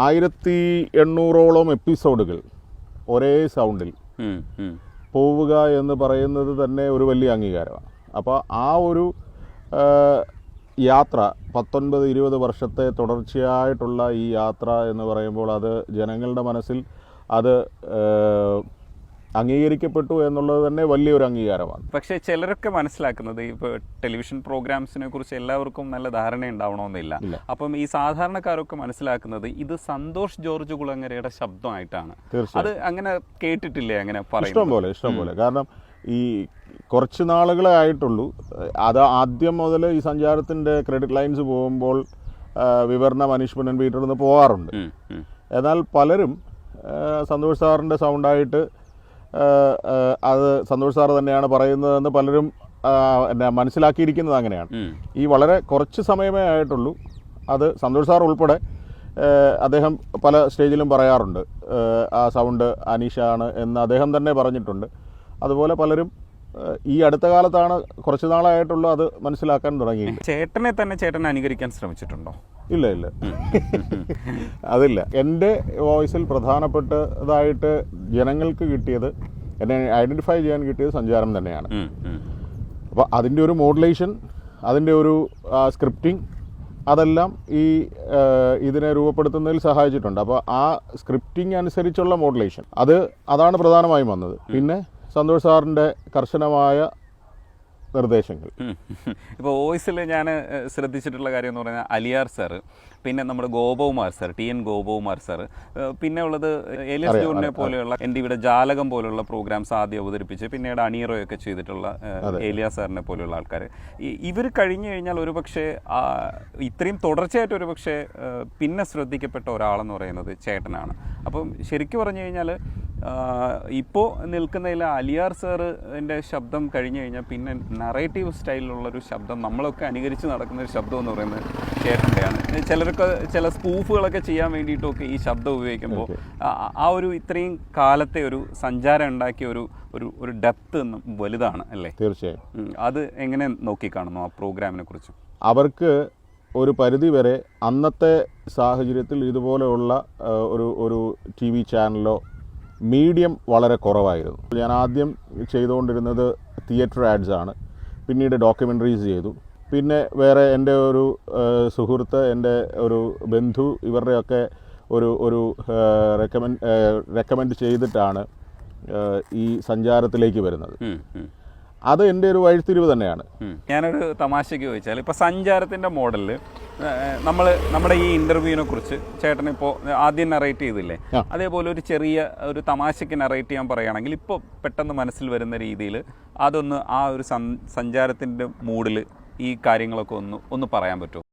1800ഓളം എപ്പിസോഡുകൾ ഒരേ സൗണ്ടിൽ പോവുക എന്ന് പറയുന്നത് തന്നെ ഒരു വലിയ അംഗീകാരമാണ്. അപ്പോൾ ആ ഒരു യാത്ര 19-20 വർഷത്തെ തുടർച്ചയായിട്ടുള്ള ഈ യാത്ര എന്ന് പറയുമ്പോൾ അത് ജനങ്ങളുടെ മനസ്സിൽ അത് അംഗീകരിക്കപ്പെട്ടു എന്നുള്ളത് തന്നെ വലിയൊരു അംഗീകാരമാണ്. പക്ഷേ ചിലരൊക്കെ മനസ്സിലാക്കുന്നത് ഇപ്പോൾ ടെലിവിഷൻ പ്രോഗ്രാംസിനെ കുറിച്ച് എല്ലാവർക്കും നല്ല ധാരണ ഉണ്ടാവണമെന്നില്ല. അപ്പം ഈ സാധാരണക്കാരൊക്കെ മനസ്സിലാക്കുന്നത് ഇത് സന്തോഷ് ജോർജ് കുളങ്ങരയുടെ ശബ്ദമായിട്ടാണ്. അത് അങ്ങനെ കേട്ടിട്ടില്ലേ? അങ്ങനെ ഇഷ്ടം പോലെ കാരണം ഈ കുറച്ച് നാളുകളെ ആയിട്ടുള്ളൂ. അത് ആദ്യം മുതൽ ഈ സഞ്ചാരത്തിൻ്റെ ക്രെഡിറ്റ് ലൈൻസ് പോകുമ്പോൾ വിവരണ മനീഷ് പുന്നൻ വീട്ടിൽ നിന്ന് പോകാറുണ്ട്. എന്നാൽ പലരും സന്തോഷ് സാറിൻ്റെ സൗണ്ടായിട്ട് അത് സന്തോഷ് സാർ തന്നെയാണ് പറയുന്നതെന്ന് പലരും മനസ്സിലാക്കിയിരിക്കുന്നത് അങ്ങനെയാണ്. ഈ വളരെ കുറച്ച് സമയമേ ആയിട്ടുള്ളൂ. അത് സന്തോഷ് സാർ ഉൾപ്പെടെ അദ്ദേഹം പല സ്റ്റേജിലും പറയാറുണ്ട് ആ സൗണ്ട് അനീഷാണ് എന്ന് അദ്ദേഹം തന്നെ പറഞ്ഞിട്ടുണ്ട്. അതുപോലെ പലരും ഈ അടുത്ത കാലത്താണ്, കുറച്ച് നാളായിട്ടുള്ളൂ അത് മനസ്സിലാക്കാൻ തുടങ്ങി. ചേട്ടനെ തന്നെ ചേട്ടൻ അനുകരിക്കാൻ ശ്രമിച്ചിട്ടുണ്ടോ? ഇല്ല അതില്ല. എൻ്റെ വോയിസിൽ പ്രധാനപ്പെട്ടതായിട്ട് ജനങ്ങൾക്ക് കിട്ടിയത്, എന്നെ ഐഡൻറ്റിഫൈ ചെയ്യാൻ കിട്ടിയത് സഞ്ചാരം തന്നെയാണ്. അപ്പോൾ അതിൻ്റെ ഒരു മോഡുലേഷൻ, അതിൻ്റെ ഒരു സ്ക്രിപ്റ്റിംഗ്, അതെല്ലാം ഈ ഇതിനെ രൂപപ്പെടുത്തുന്നതിൽ സഹായിച്ചിട്ടുണ്ട്. അപ്പോൾ ആ സ്ക്രിപ്റ്റിംഗ് അനുസരിച്ചുള്ള മോഡുലേഷൻ അതാണ് പ്രധാനമായും വന്നത്. പിന്നെ സന്തോഷ് സാറിൻ്റെ കർശനമായ നിർദ്ദേശങ്ങൾ. ഇപ്പോൾ വോയിസിൽ ഞാൻ ശ്രദ്ധിച്ചിട്ടുള്ള കാര്യം എന്ന് പറഞ്ഞാൽ അലിയാർ സാറ്, പിന്നെ നമ്മുടെ Gopakumar sir, TN Gopakumar sir, പിന്നെ ഉള്ളത് എലിയസ് ജോണിനെ പോലെയുള്ള എൻ്റെ ഇവിടെ ജാലകം പോലുള്ള പ്രോഗ്രാംസ് ആദ്യം അവതരിപ്പിച്ച് പിന്നീട് അണിയറൊക്കെ ചെയ്തിട്ടുള്ള ഏലിയാസ് സാറിനെ പോലെയുള്ള ആൾക്കാർ. ഇവർ കഴിഞ്ഞു കഴിഞ്ഞാൽ ഒരുപക്ഷെ ഇത്രയും തുടർച്ചയായിട്ട് ഒരുപക്ഷെ പിന്നെ ശ്രദ്ധിക്കപ്പെട്ട ഒരാളെന്ന് പറയുന്നത് ചേട്ടനാണ്. അപ്പം ശരിക്കും പറഞ്ഞു കഴിഞ്ഞാൽ ഇപ്പോൾ നിൽക്കുന്നതിൽ അലിയാർ സാറിൻ്റെ ശബ്ദം കഴിഞ്ഞു കഴിഞ്ഞാൽ പിന്നെ നറേറ്റീവ് സ്റ്റൈലിലുള്ളൊരു ശബ്ദം നമ്മളൊക്കെ അനുകരിച്ച് നടക്കുന്ന ഒരു ശബ്ദം എന്ന് പറയുന്നത് ചേട്ടൻ്റെയാണ്. ചിലരൊക്കെ ചില സ്പൂഫുകളൊക്കെ ചെയ്യാൻ വേണ്ടിയിട്ടൊക്കെ ഈ ശബ്ദം ഉപയോഗിക്കുമ്പോൾ ആ ഒരു ഇത്രയും കാലത്തെ ഒരു സഞ്ചാരം ഉണ്ടാക്കിയ ഒരു ഡെപ്ത് വലുതാണ് അല്ലേ? തീർച്ചയായും. അത് എങ്ങനെ നോക്കിക്കാണുന്നു ആ പ്രോഗ്രാമിനെ കുറിച്ച്? അവർക്ക് ഒരു പരിധിവരെ അന്നത്തെ സാഹചര്യത്തിൽ ഇതുപോലെയുള്ള ഒരു TV ചാനലോ മീഡിയം വളരെ കുറവായിരുന്നു. ഞാൻ ആദ്യം ചെയ്തുകൊണ്ടിരുന്നത് തിയേറ്റർ ആഡ്സ് ആണ്. പിന്നീട് ഡോക്യുമെൻ്ററീസ് ചെയ്തു. പിന്നെ വേറെ എൻ്റെ ഒരു സുഹൃത്ത്, എൻ്റെ ഒരു ബന്ധു, ഇവരുടെയൊക്കെ ഒരു റെക്കമെൻഡ് ചെയ്തിട്ടാണ് ഈ സഞ്ചാരത്തിലേക്ക് വരുന്നത്. അത് എൻ്റെ ഒരു വഴിത്തിരിവ് തന്നെയാണ്. ഞാനൊരു തമാശയ്ക്ക് ചോദിച്ചാൽ, ഇപ്പോൾ സഞ്ചാരത്തിൻ്റെ മോഡലിൽ നമ്മുടെ ഈ ഇൻ്റർവ്യൂവിനെ കുറിച്ച് ചേട്ടനിപ്പോൾ ആദ്യം നറേറ്റ് ചെയ്തില്ലേ, അതേപോലെ ഒരു ചെറിയ ഒരു തമാശയ്ക്ക് നറേറ്റ് ചെയ്യാൻ പറയുകയാണെങ്കിൽ ഇപ്പോൾ പെട്ടെന്ന് മനസ്സിൽ വരുന്ന രീതിയിൽ അതൊന്ന് ആ ഒരു സഞ്ചാരത്തിൻ്റെ മൂഡിൽ ഈ കാര്യങ്ങളൊക്കെ ഒന്ന് പറയാൻ പറ്റുമോ?